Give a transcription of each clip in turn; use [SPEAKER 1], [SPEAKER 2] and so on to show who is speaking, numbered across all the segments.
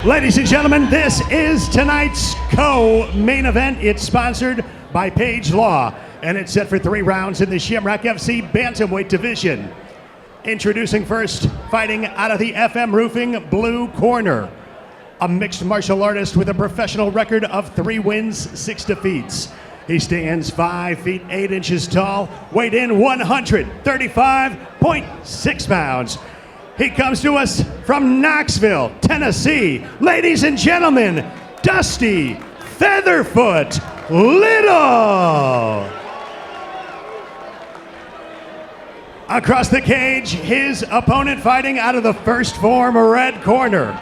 [SPEAKER 1] Ladies and gentlemen, this is tonight's co-main event. It's sponsored by Page Law, and it's set for 3 rounds in the Shamrock FC Bantamweight division. Introducing first, fighting out of the FM Roofing blue corner, a mixed martial artist with a professional record of 3 wins, 6 defeats. He stands 5 feet 8 inches tall, weighed in 135.6 pounds. He comes to us from Knoxville, Tennessee. Ladies and gentlemen, Dusty Featherfoot Little. Across the cage, his opponent fighting out of the First Form red corner.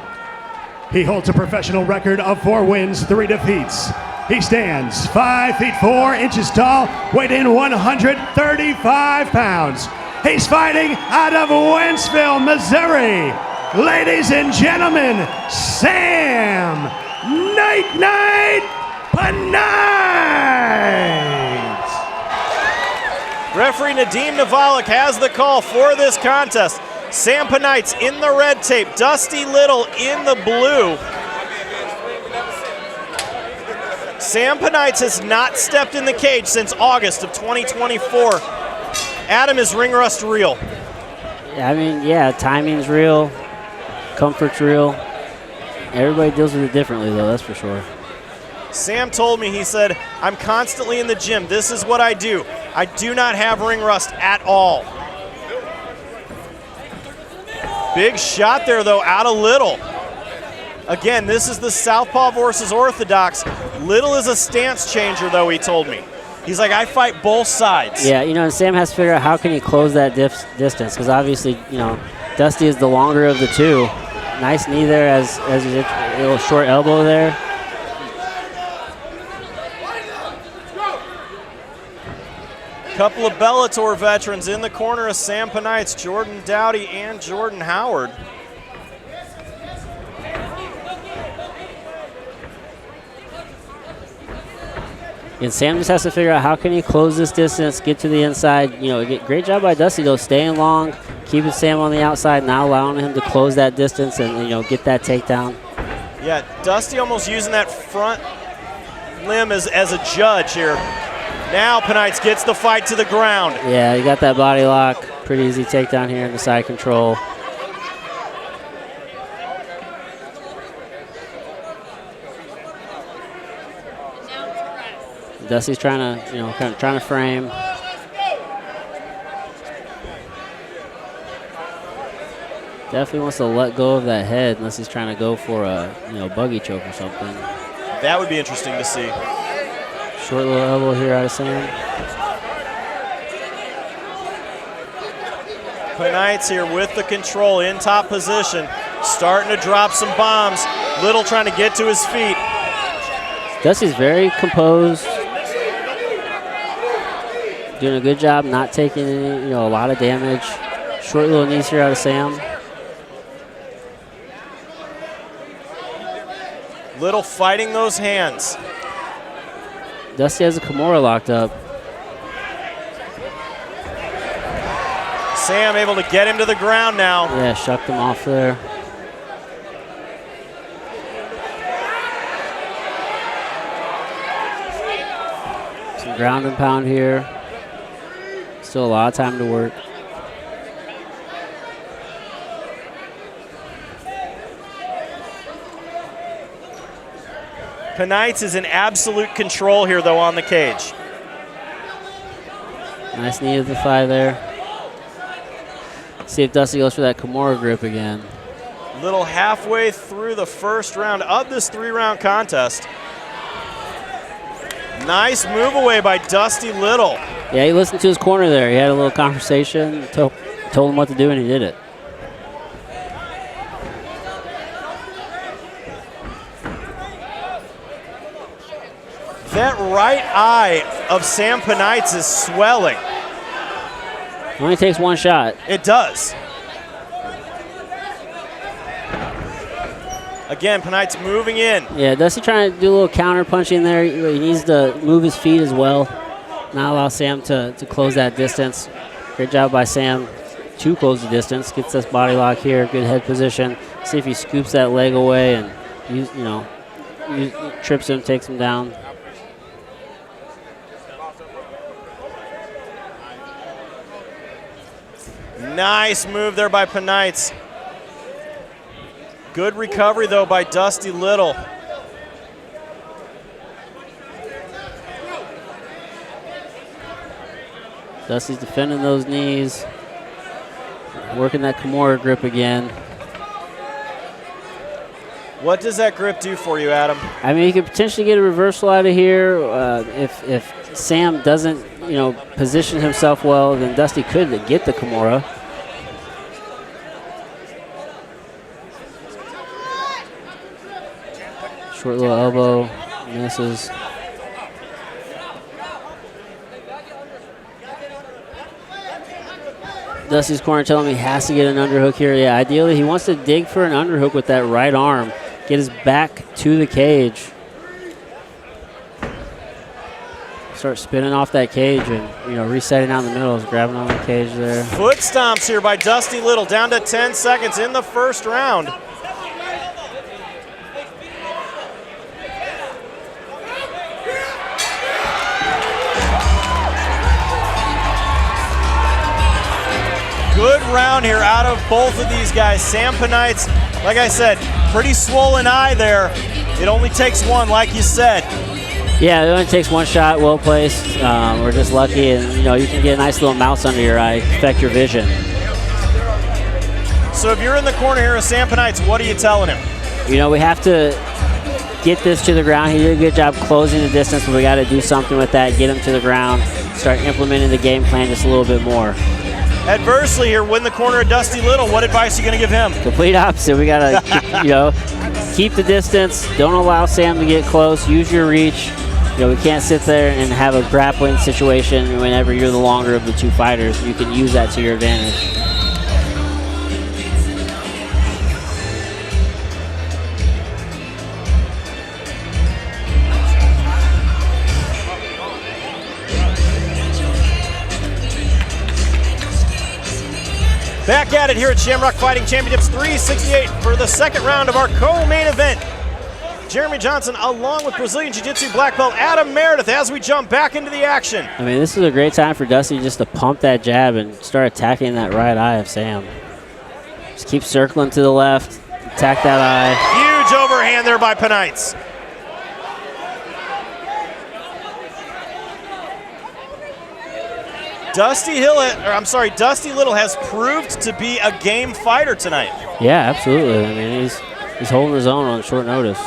[SPEAKER 1] He holds a professional record of 4 wins, 3 defeats. He stands 5 feet 4 inches tall, weighed in 135 pounds. He's fighting out of Wentzville, Missouri. Ladies and gentlemen, Sam Night Paneitz.
[SPEAKER 2] Referee Nadim Navalik has the call for this contest. Sam Paneitz in the red tape, Dusty Little in the blue. Sam Paneitz has not stepped in the cage since August of 2024. Adam, is ring rust real?
[SPEAKER 3] I mean, yeah, timing's real, comfort's real. Everybody deals with it differently, though, that's for sure.
[SPEAKER 2] Sam told me, he said, I'm constantly in the gym. This is what I do. I do not have ring rust at all. Big shot there, though, out of Little. Again, this is the southpaw versus orthodox. Little is a stance changer, though, he told me. He's like, I fight both sides.
[SPEAKER 3] Yeah, you know, and Sam has to figure out how can he close that distance, because obviously, you know, Dusty is the longer of the two. Nice knee there as a little short elbow there.
[SPEAKER 2] Couple of Bellator veterans in the corner of Sam Paneitz, Jordan Dowdy and Jordan Howard.
[SPEAKER 3] And Sam just has to figure out how can he close this distance, get to the inside. You know, great job by Dusty, though, staying long, keeping Sam on the outside, not allowing him to close that distance and, you know, get that takedown.
[SPEAKER 2] Yeah, Dusty almost using that front limb as a judge here. Now Paneitz gets the fight to the ground.
[SPEAKER 3] Yeah, he got that body lock. Pretty easy takedown here in the side control. Dusty's trying to, you know, kind of trying to frame. Definitely wants to let go of that head unless he's trying to go for a, you know, buggy choke or something.
[SPEAKER 2] That would be interesting to see.
[SPEAKER 3] Short little elbow here out of Sam.
[SPEAKER 2] Paneitz here with the control in top position, starting to drop some bombs. Little trying to get to his feet.
[SPEAKER 3] Dusty's very composed. Doing a good job not taking any, you know, a lot of damage. Short little knees here out of Sam.
[SPEAKER 2] Little fighting those hands.
[SPEAKER 3] Dusty has a Kimura locked up.
[SPEAKER 2] Sam able to get him to the ground now.
[SPEAKER 3] Yeah, shucked him off there. Some ground and pound here. Still a lot of time to work.
[SPEAKER 2] Paneitz is in absolute control here, though, on the cage.
[SPEAKER 3] Nice knee to the thigh there. See if Dusty goes for that Kimura grip again.
[SPEAKER 2] Little halfway through the first round of this 3-round contest. Nice move away by Dusty Little.
[SPEAKER 3] Yeah, he listened to his corner there. He had a little conversation, told him what to do, and he did it.
[SPEAKER 2] That right eye of Sam Paneitz is swelling.
[SPEAKER 3] It only takes one shot.
[SPEAKER 2] It does. Again, Paneitz moving in.
[SPEAKER 3] Yeah, Dusty trying to do a little counter punching there. He needs to move his feet as well. Not allow Sam to close that distance. Great job by Sam to close the distance. Gets this body lock here, good head position. See if he scoops that leg away and trips him, takes him down.
[SPEAKER 2] Nice move there by Paneitz. Good recovery, though, by Dusty Little.
[SPEAKER 3] Dusty's defending those knees, working that Kimura grip again.
[SPEAKER 2] What does that grip do for you, Adam?
[SPEAKER 3] I mean, you could potentially get a reversal out of here. If Sam doesn't, position himself well, then Dusty could get the Kimura. Short little elbow, misses. Dusty's corner telling me he has to get an underhook here. Yeah, ideally he wants to dig for an underhook with that right arm. Get his back to the cage. Start spinning off that cage and, resetting out in the middle. Grabbing on the cage there.
[SPEAKER 2] Foot stomps here by Dusty Little. Down to 10 seconds in the first round. Good round here out of both of these guys. Sam Paneitz, like I said, pretty swollen eye there. It only takes one, like you said.
[SPEAKER 3] Yeah, it only takes one shot, well placed. We're just lucky, and you can get a nice little mouse under your eye, affect your vision.
[SPEAKER 2] So if you're in the corner here with Sam Paneitz, what are you telling him?
[SPEAKER 3] We have to get this to the ground. He did a good job closing the distance, but we got to do something with that, get him to the ground, start implementing the game plan just a little bit more.
[SPEAKER 2] Adversely here, win the corner of Dusty Little. What advice are you going to give him?
[SPEAKER 3] Complete opposite. We got to, keep the distance. Don't allow Sam to get close. Use your reach. We can't sit there and have a grappling situation whenever you're the longer of the two fighters. You can use that to your advantage.
[SPEAKER 2] Back at it here at Shamrock Fighting Championships 368 for the second round of our co-main event. Jeremy Johnson along with Brazilian Jiu-Jitsu black belt Adam Meredith as we jump back into the action.
[SPEAKER 3] I mean, this is a great time for Dusty just to pump that jab and start attacking that right eye of Sam. Just keep circling to the left, attack that eye.
[SPEAKER 2] Huge overhand there by Paneitz. Dusty Little has proved to be a game fighter tonight.
[SPEAKER 3] Yeah, absolutely. I mean, he's holding his own on short notice.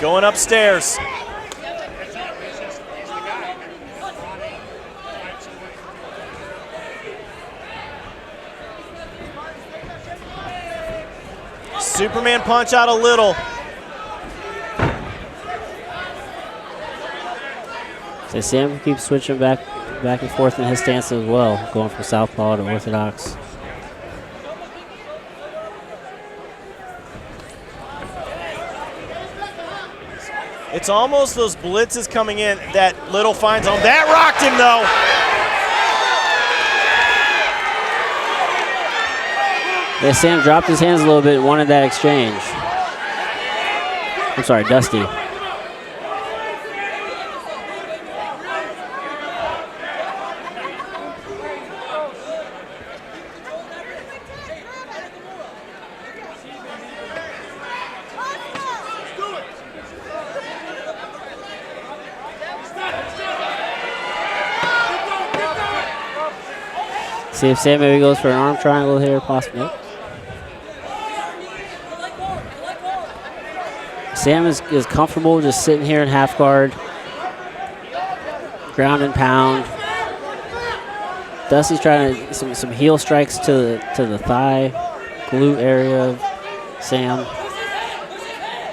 [SPEAKER 2] Going upstairs. Superman punch out a Little.
[SPEAKER 3] So Sam keeps switching back and forth in his stance as well, going from southpaw to orthodox.
[SPEAKER 2] It's almost those blitzes coming in that Little finds on. That rocked him though.
[SPEAKER 3] Yeah, Sam dropped his hands a little bit and wanted that exchange. I'm sorry, Dusty. See if Sam maybe goes for an arm triangle here, possibly. Nope. Sam is comfortable just sitting here in half guard. Ground and pound. Dusty's trying to some heel strikes to the thigh, glute area of Sam.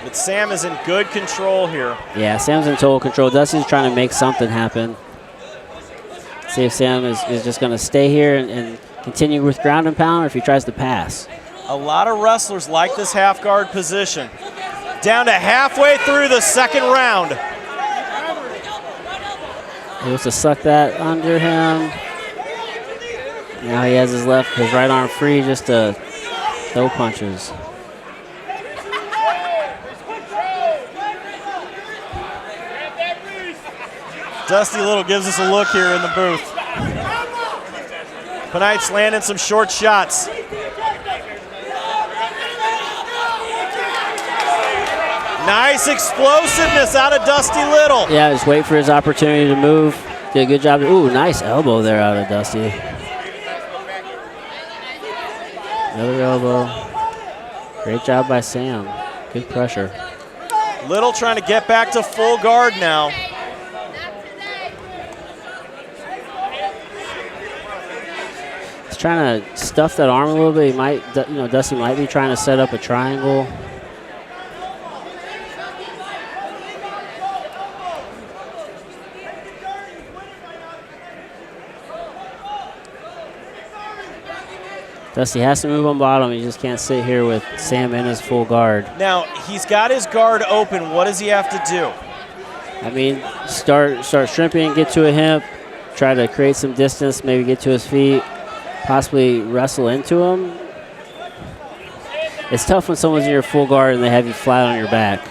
[SPEAKER 2] But Sam is in good control here.
[SPEAKER 3] Yeah, Sam's in total control. Dusty's trying to make something happen. See if Sam is just going to stay here and continue with ground and pound, or if he tries to pass.
[SPEAKER 2] A lot of wrestlers like this half guard position. Down to halfway through the second round.
[SPEAKER 3] He wants to suck that under him. Now he has his right arm free just to throw punches.
[SPEAKER 2] Dusty Little gives us a look here in the booth. Paneitz landing some short shots. Nice explosiveness out of Dusty Little.
[SPEAKER 3] Yeah, just wait for his opportunity to move. Did a good job. Ooh, nice elbow there out of Dusty. Another elbow. Great job by Sam. Good pressure.
[SPEAKER 2] Little trying to get back to full guard now.
[SPEAKER 3] He's trying to stuff that arm a little bit. He might, Dusty might be trying to set up a triangle. Dusty has to move on bottom. He just can't sit here with Sam in his full guard.
[SPEAKER 2] Now, he's got his guard open. What does he have to do?
[SPEAKER 3] I mean, start shrimping, get to a hip, try to create some distance, maybe get to his feet, possibly wrestle into him. It's tough when someone's in your full guard and they have you flat on your back.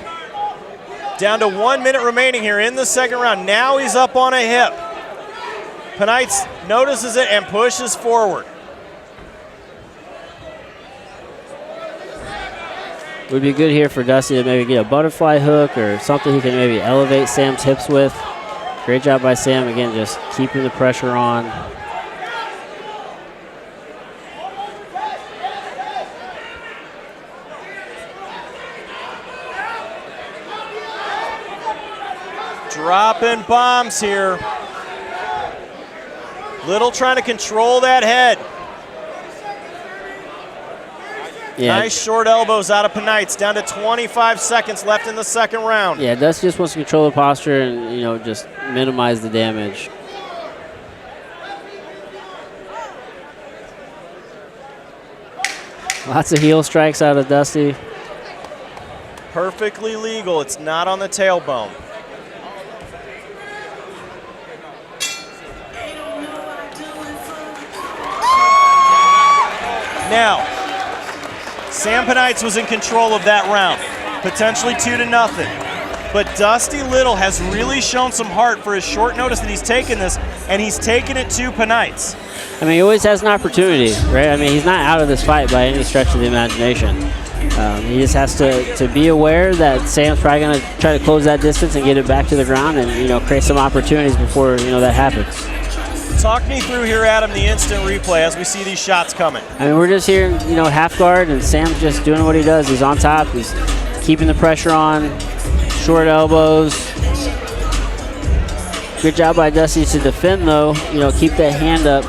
[SPEAKER 2] Down to 1 minute remaining here in the second round. Now he's up on a hip. Paneitz notices it and pushes forward.
[SPEAKER 3] Would be good here for Dusty to maybe get a butterfly hook or something he can maybe elevate Sam's hips with. Great job by Sam, again, just keeping the pressure on.
[SPEAKER 2] Dropping bombs here. Little trying to control that head.
[SPEAKER 3] Yeah.
[SPEAKER 2] Nice short elbows out of Paneitz. Down to 25 seconds left in the second round.
[SPEAKER 3] Yeah, Dusty just wants to control the posture and, just minimize the damage. Lots of heel strikes out of Dusty.
[SPEAKER 2] Perfectly legal. It's not on the tailbone. Now, Sam Paneitz was in control of that round, potentially 2-0. But Dusty Little has really shown some heart for his short notice that he's taken this, and he's taken it to Paneitz.
[SPEAKER 3] I mean, he always has an opportunity, right? I mean, he's not out of this fight by any stretch of the imagination. He just has to be aware that Sam's probably going to try to close that distance and get it back to the ground and, create some opportunities before, that happens.
[SPEAKER 2] Talk me through here, Adam, the instant replay as we see these shots coming.
[SPEAKER 3] I mean, we're just here, half guard, and Sam's just doing what he does. He's on top. He's keeping the pressure on, short elbows. Good job by Dusty to defend, though. Keep that hand up.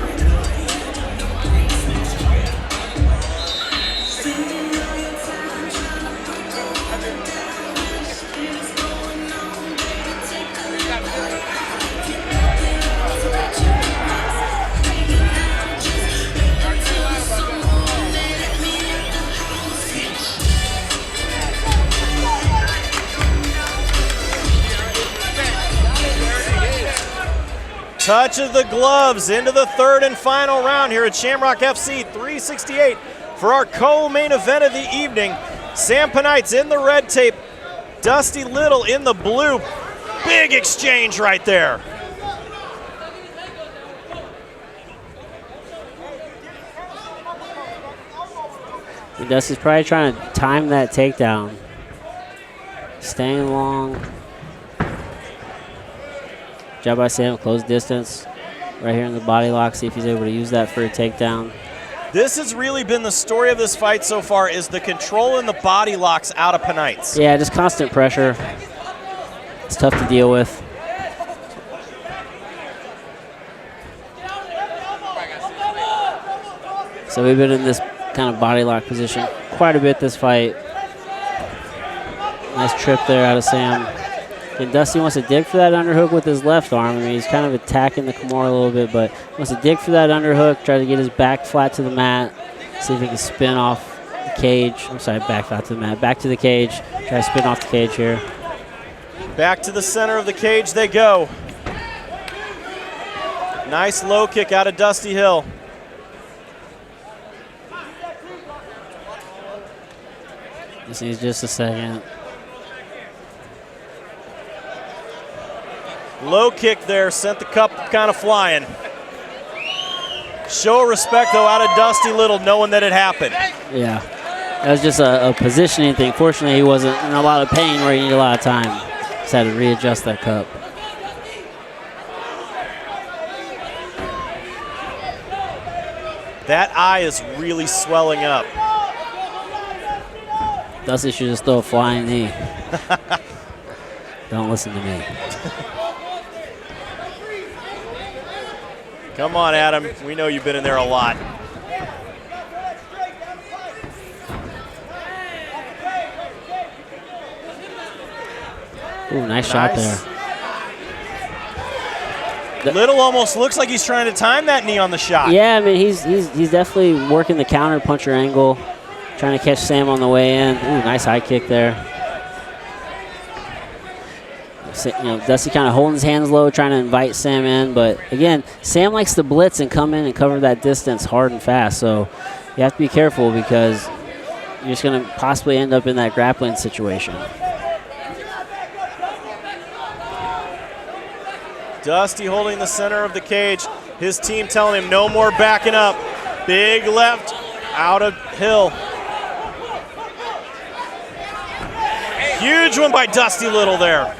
[SPEAKER 2] Touch of the gloves into the third and final round here at Shamrock FC 368 for our co-main event of the evening. Sam Paneitz in the red tape, Dusty Little in the blue. Big exchange right there.
[SPEAKER 3] Dusty's probably trying to time that takedown. Staying long. Job by Sam, close distance. Right here in the body lock, see if he's able to use that for a takedown.
[SPEAKER 2] This has really been the story of this fight so far, is the control in the body locks out of Paneitz.
[SPEAKER 3] Yeah, just constant pressure. It's tough to deal with. So we've been in this kind of body lock position quite a bit this fight. Nice trip there out of Sam. And Dusty wants to dig for that underhook with his left arm. I mean, he's kind of attacking the Kimura a little bit, but wants to dig for that underhook, try to get his back flat to the mat, see if he can spin off the cage. I'm sorry, back flat to the mat. Back to the cage. Try to spin off the cage here.
[SPEAKER 2] Back to the center of the cage they go. Nice low kick out of Dusty Hill.
[SPEAKER 3] Just needs just a second.
[SPEAKER 2] Low kick there, sent the cup kind of flying. Show of respect, though, out of Dusty Little, knowing that it happened.
[SPEAKER 3] Yeah, that was just a positioning thing. Fortunately, he wasn't in a lot of pain where he needed a lot of time. Just had to readjust that cup.
[SPEAKER 2] That eye is really swelling up.
[SPEAKER 3] Dusty should just throw a flying knee. Don't listen to me.
[SPEAKER 2] Come on, Adam. We know you've been in there a lot.
[SPEAKER 3] Ooh, nice shot there.
[SPEAKER 2] Little almost looks like he's trying to time that knee on the shot.
[SPEAKER 3] Yeah, I mean, he's definitely working the counter puncher angle, trying to catch Sam on the way in. Ooh, nice high kick there. You know, Dusty kind of holding his hands low, trying to invite Sam in. But again, Sam likes to blitz and come in and cover that distance hard and fast. So you have to be careful because you're just going to possibly end up in that grappling situation.
[SPEAKER 2] Dusty holding the center of the cage. His team telling him no more backing up. Big left out of Hill. Huge one by Dusty Little there.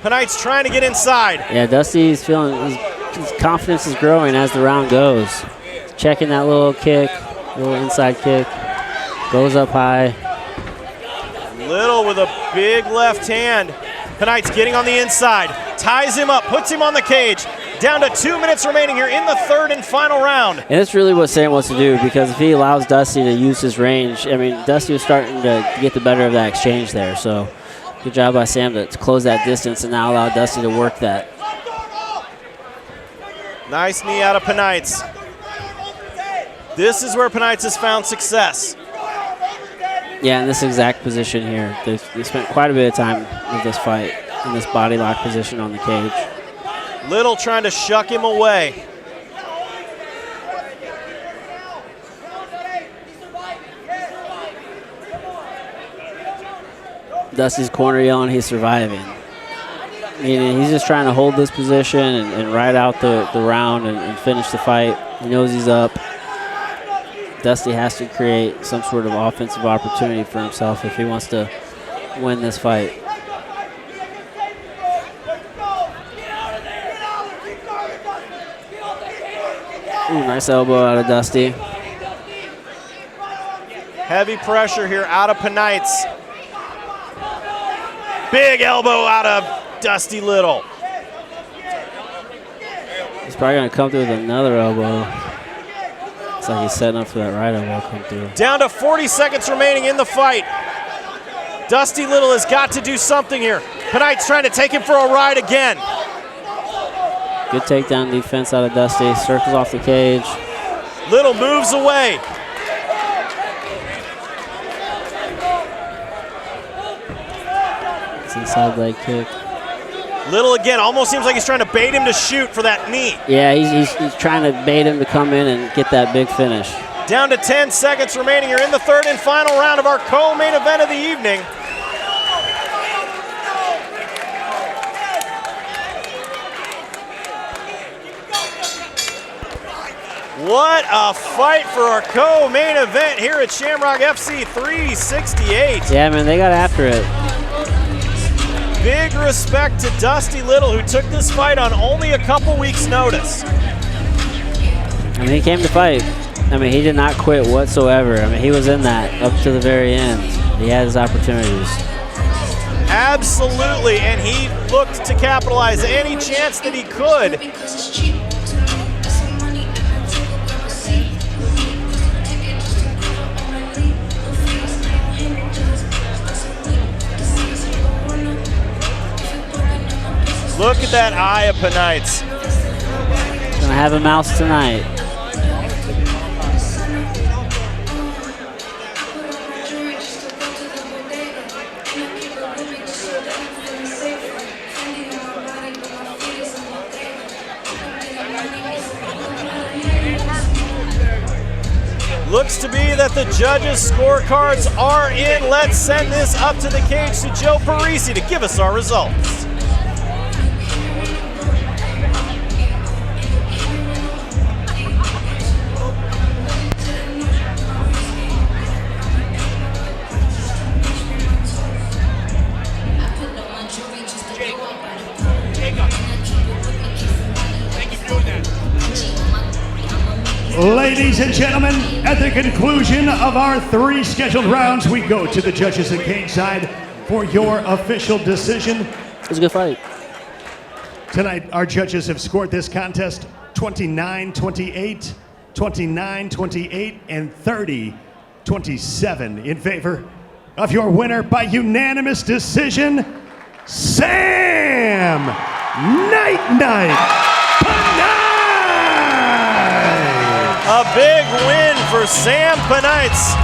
[SPEAKER 2] Paneitz trying to get inside.
[SPEAKER 3] Yeah, Dusty's feeling his confidence is growing as the round goes. Checking that little kick, little inside kick. Goes up high.
[SPEAKER 2] Little with a big left hand. Paneitz getting on the inside. Ties him up, puts him on the cage. Down to 2 minutes remaining here in the third and final round.
[SPEAKER 3] And that's really what Sam wants to do, because if he allows Dusty to use his range, I mean, Dusty was starting to get the better of that exchange there. So good job by Sam to close that distance and now allow Dusty to work that.
[SPEAKER 2] Nice knee out of Paneitz. This is where Paneitz has found success.
[SPEAKER 3] Yeah, in this exact position here. They spent quite a bit of time with this fight in this body lock position on the cage.
[SPEAKER 2] Little trying to shuck him away.
[SPEAKER 3] Dusty's corner yelling he's surviving. Meaning he's just trying to hold this position and ride out the round and finish the fight. He knows he's up. Dusty has to create some sort of offensive opportunity for himself if he wants to win this fight. Ooh, nice elbow out of Dusty.
[SPEAKER 2] Heavy pressure here out of Paneitz. Big elbow out of Dusty Little.
[SPEAKER 3] He's probably going to come through with another elbow. It's like he's setting up for that right elbow to come through.
[SPEAKER 2] Down to 40 seconds remaining in the fight. Dusty Little has got to do something here. Paneitz trying to take him for a ride again.
[SPEAKER 3] Good takedown defense out of Dusty. Circles off the cage.
[SPEAKER 2] Little moves away.
[SPEAKER 3] It's inside leg kick.
[SPEAKER 2] Little again, almost seems like he's trying to bait him to shoot for that knee.
[SPEAKER 3] Yeah, he's trying to bait him to come in and get that big finish.
[SPEAKER 2] Down to 10 seconds remaining here in the third and final round of our co-main event of the evening. What a fight for our co-main event here at Shamrock FC 368.
[SPEAKER 3] Yeah, man, they got after it.
[SPEAKER 2] Big respect to Dusty Little, who took this fight on only a couple weeks' notice.
[SPEAKER 3] I mean, he came to fight. I mean, he did not quit whatsoever. I mean, he was in that up to the very end. He had his opportunities.
[SPEAKER 2] Absolutely, and he looked to capitalize any chance that he could. Look at that eye of Paneitz.
[SPEAKER 3] Gonna have a mouse tonight.
[SPEAKER 2] Looks to be that the judges' scorecards are in. Let's send this up to the cage to Joe Parisi to give us our results.
[SPEAKER 1] Ladies and gentlemen, at the conclusion of our 3 scheduled rounds, we go to the judges at cage side for your official decision.
[SPEAKER 3] It was a good fight.
[SPEAKER 1] Tonight, our judges have scored this contest 29-28, 29-28, and 30-27 in favor of your winner by unanimous decision, Sam Paneitz.
[SPEAKER 2] A big win for Sam Paneitz.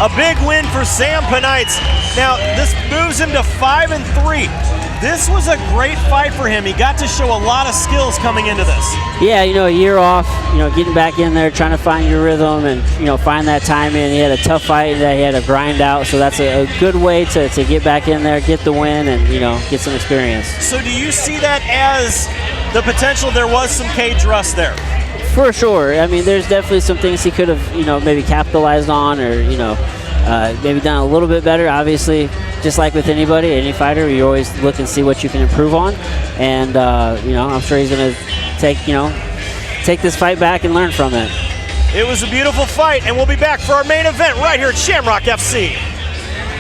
[SPEAKER 2] A big win for Sam Paneitz. Now, this moves him to 5-3. This was a great fight for him. He got to show a lot of skills coming into this.
[SPEAKER 3] Yeah, a year off, getting back in there, trying to find your rhythm and, find that time in. He had a tough fight that he had to grind out, so that's a good way to get back in there, get the win, and, get some experience.
[SPEAKER 2] So do you see that as the potential there was some cage rust there?
[SPEAKER 3] For sure. I mean, there's definitely some things he could have, maybe capitalized on or, maybe done a little bit better. Obviously, just like with anybody, any fighter, you always look and see what you can improve on. And, I'm sure he's going to take this fight back and learn from it.
[SPEAKER 2] It was a beautiful fight, and we'll be back for our main event right here at Shamrock FC.